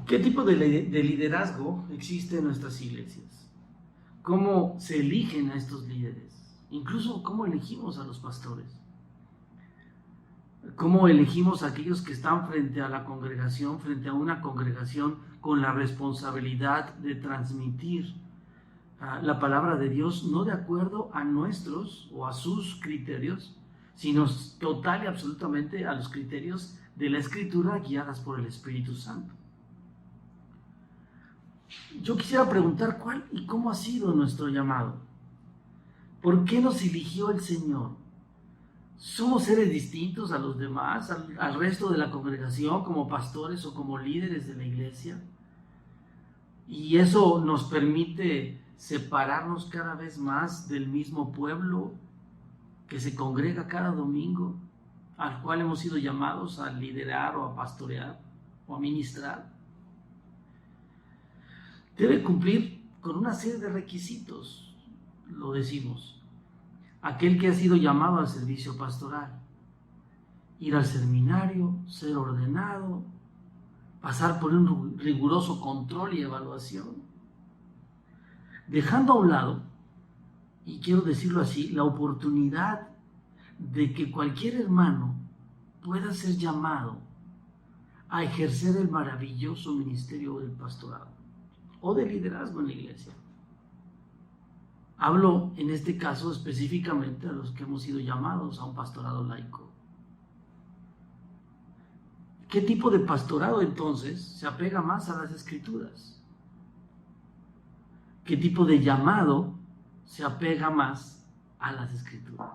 ¿Qué tipo de liderazgo existe en nuestras iglesias? ¿Cómo se eligen a estos líderes? Incluso, ¿cómo elegimos a los pastores? ¿Cómo elegimos a aquellos que están frente a la congregación, frente a una congregación con la responsabilidad de transmitir la palabra de Dios, no de acuerdo a nuestros o a sus criterios, sino total y absolutamente a los criterios de la Escritura guiadas por el Espíritu Santo? Yo quisiera preguntar cuál y cómo ha sido nuestro llamado. ¿Por qué nos eligió el Señor? ¿Somos seres distintos a los demás, al resto de la congregación, como pastores o como líderes de la iglesia? Y eso nos permite separarnos cada vez más del mismo pueblo que se congrega cada domingo, al cual hemos sido llamados a liderar o a pastorear o a ministrar. Debe cumplir con una serie de requisitos, lo decimos. Aquel que ha sido llamado al servicio pastoral, ir al seminario, ser ordenado, pasar por un riguroso control y evaluación, dejando a un lado, y quiero decirlo así, la oportunidad de que cualquier hermano pueda ser llamado a ejercer el maravilloso ministerio del pastorado o de liderazgo en la iglesia. Hablo en este caso específicamente a los que hemos sido llamados a un pastorado laico. ¿Qué tipo de pastorado entonces se apega más a las Escrituras? ¿Qué tipo de llamado se apega más a las Escrituras?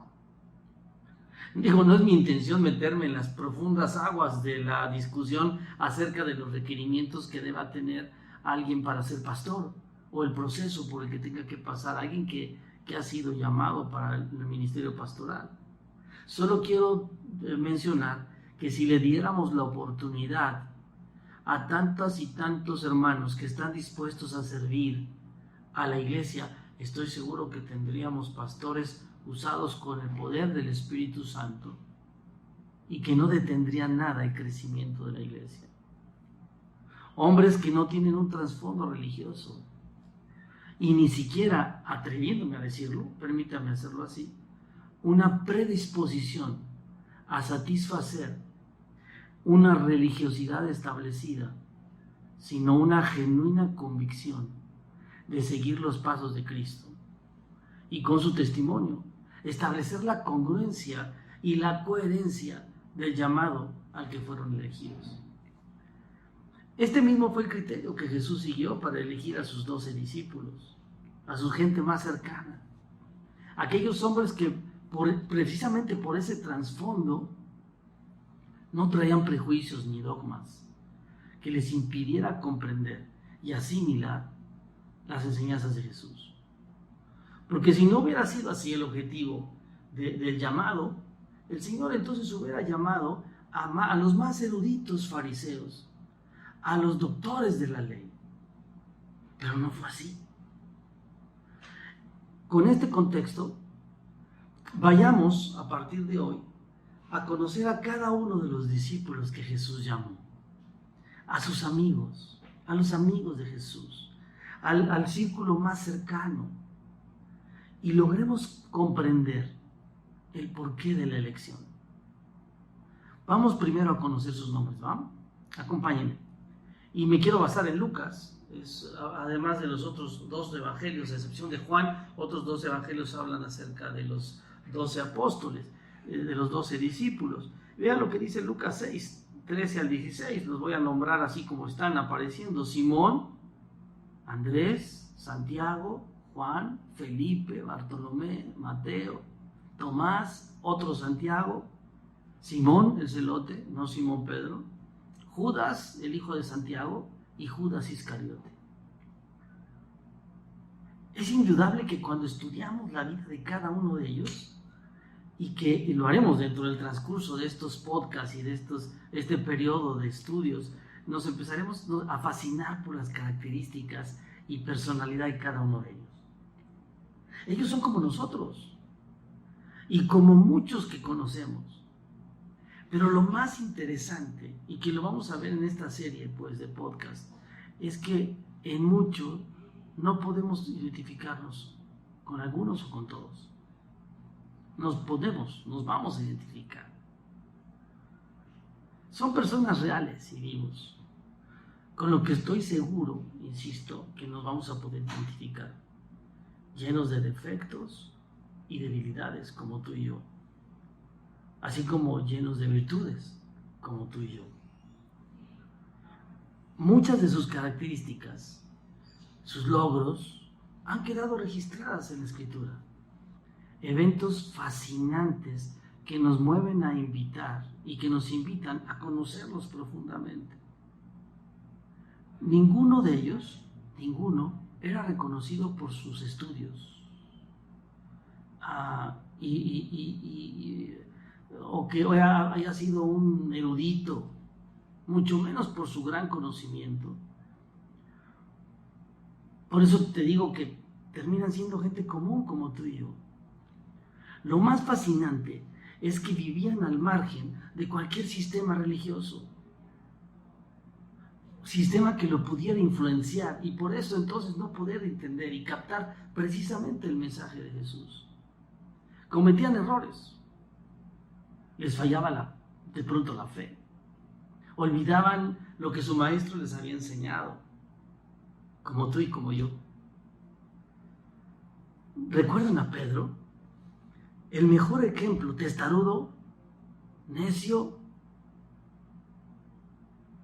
Digo, no es mi intención meterme en las profundas aguas de la discusión acerca de los requerimientos que deba tener alguien para ser pastor, o el proceso por el que tenga que pasar alguien que ha sido llamado para el ministerio pastoral. Solo quiero mencionar que si le diéramos la oportunidad a tantas y tantos hermanos que están dispuestos a servir a la iglesia, estoy seguro que tendríamos pastores usados con el poder del Espíritu Santo y que no detendrían nada el crecimiento de la iglesia. Hombres que no tienen un trasfondo religioso, y ni siquiera, atreviéndome a decirlo, permítame hacerlo así, una predisposición a satisfacer una religiosidad establecida, sino una genuina convicción de seguir los pasos de Cristo y con su testimonio establecer la congruencia y la coherencia del llamado al que fueron elegidos. Este mismo fue el criterio que Jesús siguió para elegir a sus 12 discípulos, a su gente más cercana, aquellos hombres que precisamente por ese trasfondo no traían prejuicios ni dogmas que les impidiera comprender y asimilar las enseñanzas de Jesús. Porque si no hubiera sido así el objetivo del llamado, el Señor entonces hubiera llamado a los más eruditos fariseos, a los doctores de la ley. Pero no fue así. Con este contexto, vayamos a partir de hoy a conocer a cada uno de los discípulos que Jesús llamó, a sus amigos, a los amigos de Jesús, al círculo más cercano, y logremos comprender el porqué de la elección. Vamos primero a conocer sus nombres, ¿vamos? Acompáñenme. Y me quiero basar en Lucas. Además de los otros 2 evangelios, a excepción de Juan, otros 2 evangelios hablan acerca de los 12 apóstoles, de los 12 discípulos. Vean lo que dice Lucas 6, 13 al 16. Los voy a nombrar así como están apareciendo: Simón, Andrés, Santiago, Juan, Felipe, Bartolomé, Mateo, Tomás, otro Santiago, Simón el celote, no Simón Pedro, Judas, el hijo de Santiago, y Judas Iscariote. Es indudable que cuando estudiamos la vida de cada uno de ellos, y que lo haremos dentro del transcurso de estos podcasts y de este periodo de estudios, nos empezaremos a fascinar por las características y personalidad de cada uno de ellos. Ellos son como nosotros y como muchos que conocemos. Pero lo más interesante, y que lo vamos a ver en esta serie pues, de podcast, es que en mucho no podemos identificarnos con algunos o con todos. Nos vamos a identificar. Son personas reales y vivos, con lo que estoy seguro, insisto, que nos vamos a poder identificar, llenos de defectos y debilidades como tú y yo, así como llenos de virtudes como tú y yo. Muchas de sus características, sus logros, han quedado registradas en la Escritura. Eventos fascinantes que nos mueven a invitar y que nos invitan a conocerlos profundamente. Ninguno de ellos, era reconocido por sus estudios o que haya sido un erudito, mucho menos por su gran conocimiento. Por eso te digo que terminan siendo gente común como tú y yo. Lo más fascinante es que vivían al margen de cualquier sistema religioso, sistema que lo pudiera influenciar, y por eso entonces no poder entender y captar precisamente el mensaje de Jesús. Cometían errores, les fallaba de pronto la fe, olvidaban lo que su maestro les había enseñado, como tú y como yo. ¿Recuerdan a Pedro? El mejor ejemplo, testarudo, necio,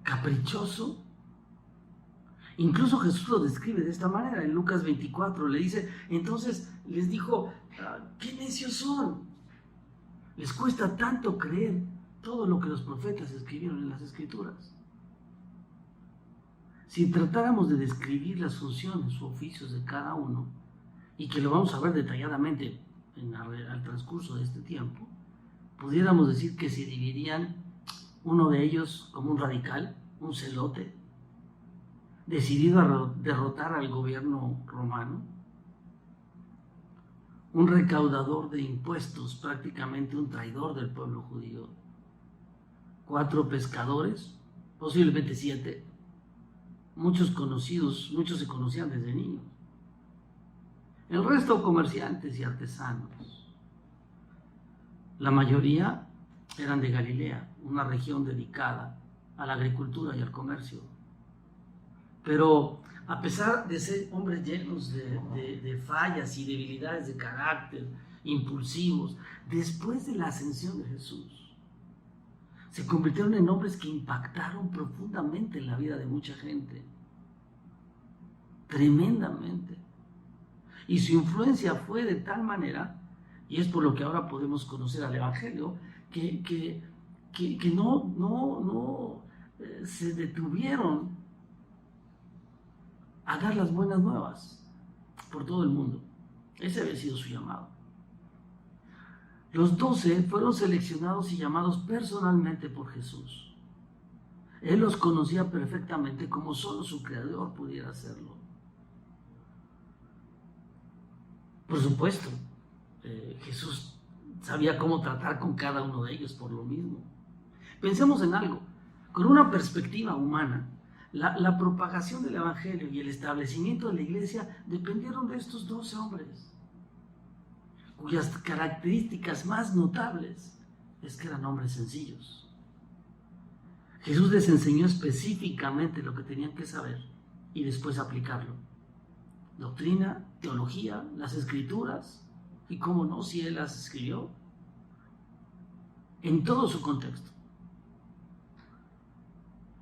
caprichoso. Incluso Jesús lo describe de esta manera en Lucas 24, le dice, entonces les dijo, ¿qué necios son? Les cuesta tanto creer todo lo que los profetas escribieron en las Escrituras. Si tratáramos de describir las funciones u oficios de cada uno, y que lo vamos a ver detalladamente al transcurso de este tiempo, pudiéramos decir que se dividían uno de ellos como un radical, un celote, decidido a derrotar al gobierno romano, un recaudador de impuestos, prácticamente un traidor del pueblo judío, 4 pescadores, posiblemente 7, muchos se conocían desde niños, el resto comerciantes y artesanos. La mayoría eran de Galilea, una región dedicada a la agricultura y al comercio. Pero a pesar de ser hombres llenos de fallas y debilidades de carácter, impulsivos, después de la ascensión de Jesús, se convirtieron en hombres que impactaron profundamente en la vida de mucha gente, tremendamente. Y su influencia fue de tal manera, y es por lo que ahora podemos conocer al Evangelio, que no se detuvieron a dar las buenas nuevas por todo el mundo. Ese había sido su llamado. Los 12 fueron seleccionados y llamados personalmente por Jesús. Él los conocía perfectamente como solo su Creador pudiera hacerlo. Por supuesto, Jesús sabía cómo tratar con cada uno de ellos por lo mismo. Pensemos en algo, con una perspectiva humana, la propagación del Evangelio y el establecimiento de la iglesia dependieron de estos 12 hombres, cuyas características más notables es que eran hombres sencillos. Jesús les enseñó específicamente lo que tenían que saber y después aplicarlo. Doctrina, teología, las Escrituras, y cómo no, si Él las escribió, en todo su contexto.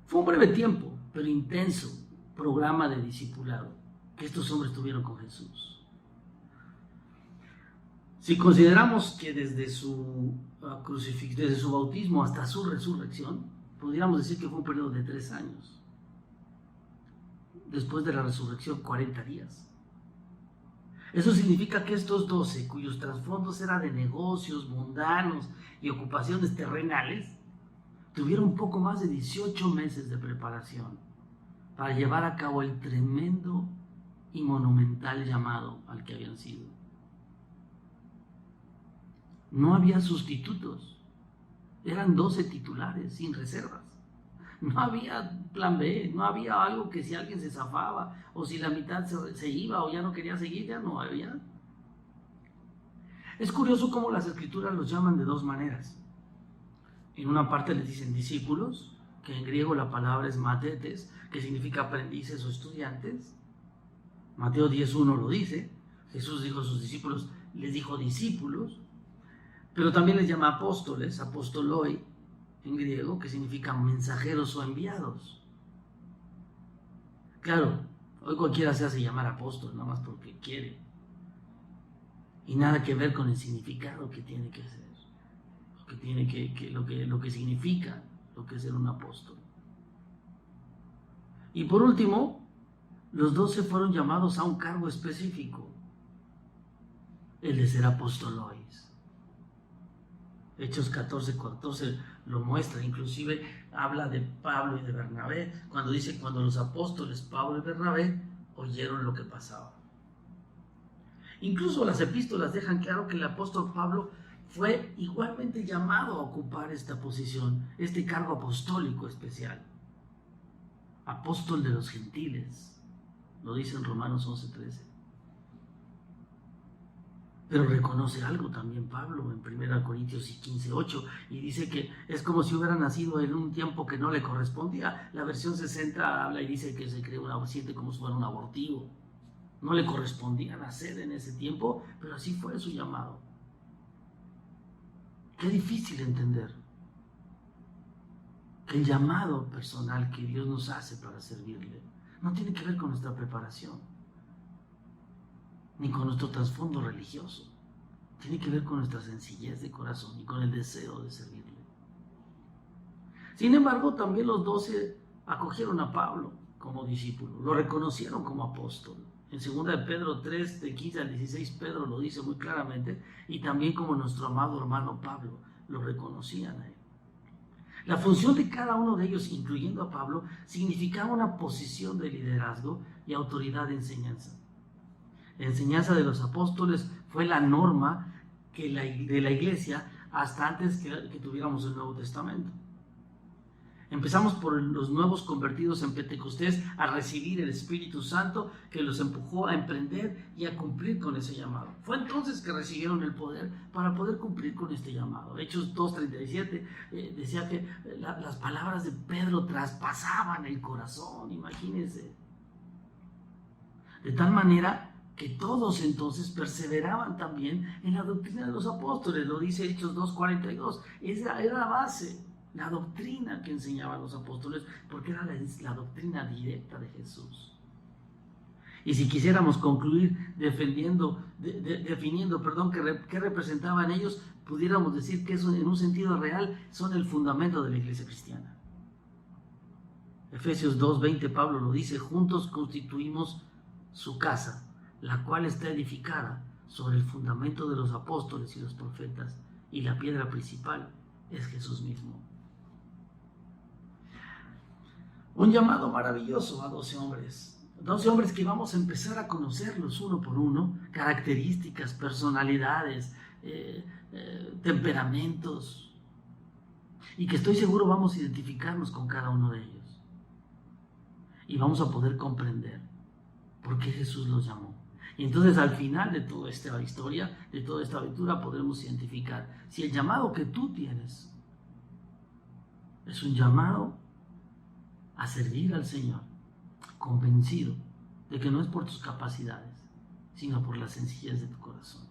Fue un breve tiempo, pero intenso programa de discipulado que estos hombres tuvieron con Jesús. Si consideramos que desde su bautismo hasta su resurrección, podríamos decir que fue un periodo de 3 años. Después de la resurrección, 40 días. Eso significa que estos 12, cuyos trasfondos eran de negocios mundanos y ocupaciones terrenales, tuvieron un poco más de 18 meses de preparación para llevar a cabo el tremendo y monumental llamado al que habían sido. No había sustitutos, eran 12 titulares sin reservas. No había plan B, no había algo que si alguien se zafaba o si la mitad se iba o ya no quería seguir, ya no había. Es curioso cómo las escrituras los llaman de dos maneras. En una parte les dicen discípulos, que en griego la palabra es matetes, que significa aprendices o estudiantes. Mateo 10:1 lo dice. Jesús dijo a sus discípulos, les dijo discípulos, pero también les llama apóstoles, apostoloi en griego, que significa mensajeros o enviados. Claro, hoy cualquiera se hace llamar apóstol, nada más porque quiere. Y nada que ver con el significado que tiene que ser, lo que significa lo que es ser un apóstol. Y por último, los 12 fueron llamados a un cargo específico, el de ser apostolois. Hechos 14:14 lo muestra, inclusive habla de Pablo y de Bernabé, cuando dice, cuando los apóstoles Pablo y Bernabé oyeron lo que pasaba. Incluso las epístolas dejan claro que el apóstol Pablo fue igualmente llamado a ocupar esta posición, este cargo apostólico especial. Apóstol de los gentiles, lo dice en Romanos 11:13. Pero reconoce algo también Pablo en 1 Corintios 15:8 y dice que es como si hubiera nacido en un tiempo que no le correspondía. La versión 60 habla y dice que se siente como si fuera un abortivo. No le correspondía nacer en ese tiempo, pero así fue su llamado. Qué difícil entender que el llamado personal que Dios nos hace para servirle no tiene que ver con nuestra preparación, ni con nuestro trasfondo religioso. Tiene que ver con nuestra sencillez de corazón y con el deseo de servirle. Sin embargo, también los 12 acogieron a Pablo como discípulo, lo reconocieron como apóstol. En 2 de Pedro 3, de 15 al 16, Pedro lo dice muy claramente, y también como nuestro amado hermano Pablo, lo reconocían a él. La función de cada uno de ellos, incluyendo a Pablo, significaba una posición de liderazgo y autoridad de enseñanza. La enseñanza de los apóstoles fue la norma de la iglesia hasta antes que tuviéramos el Nuevo Testamento. Empezamos por los nuevos convertidos en Pentecostés a recibir el Espíritu Santo que los empujó a emprender y a cumplir con ese llamado. Fue entonces que recibieron el poder para poder cumplir con este llamado. Hechos 2:37 decía que las palabras de Pedro traspasaban el corazón, imagínense. De tal manera que todos entonces perseveraban también en la doctrina de los apóstoles, lo dice Hechos 2:42. Esa era la base. La doctrina que enseñaban los apóstoles, porque era la doctrina directa de Jesús. Y si quisiéramos concluir definiendo qué representaban ellos, pudiéramos decir que eso en un sentido real son el fundamento de la iglesia cristiana. Efesios 2:20, Pablo lo dice, juntos constituimos su casa, la cual está edificada sobre el fundamento de los apóstoles y los profetas, y la piedra principal es Jesús mismo. Un llamado maravilloso a 12 hombres. 12 hombres que vamos a empezar a conocerlos uno por uno, características, personalidades, temperamentos, y que estoy seguro vamos a identificarnos con cada uno de ellos. Y vamos a poder comprender por qué Jesús los llamó. Y entonces al final de toda esta historia, de toda esta aventura, podremos identificar si el llamado que tú tienes es un llamado a servir al Señor, convencido de que no es por tus capacidades, sino por la sencillez de tu corazón.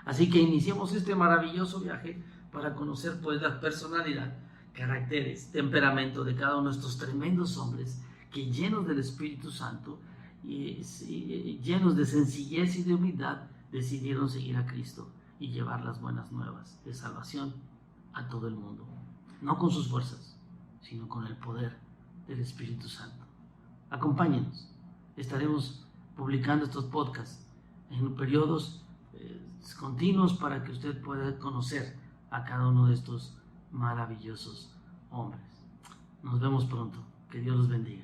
Así que iniciemos este maravilloso viaje para conocer pues la personalidad, caracteres, temperamento de cada uno de estos tremendos hombres que, llenos del Espíritu Santo y llenos de sencillez y de humildad, decidieron seguir a Cristo y llevar las buenas nuevas de salvación a todo el mundo, no con sus fuerzas, sino con el poder del Espíritu Santo. Acompáñenos, estaremos publicando estos podcasts en periodos continuos para que usted pueda conocer a cada uno de estos maravillosos hombres. Nos vemos pronto, que Dios los bendiga.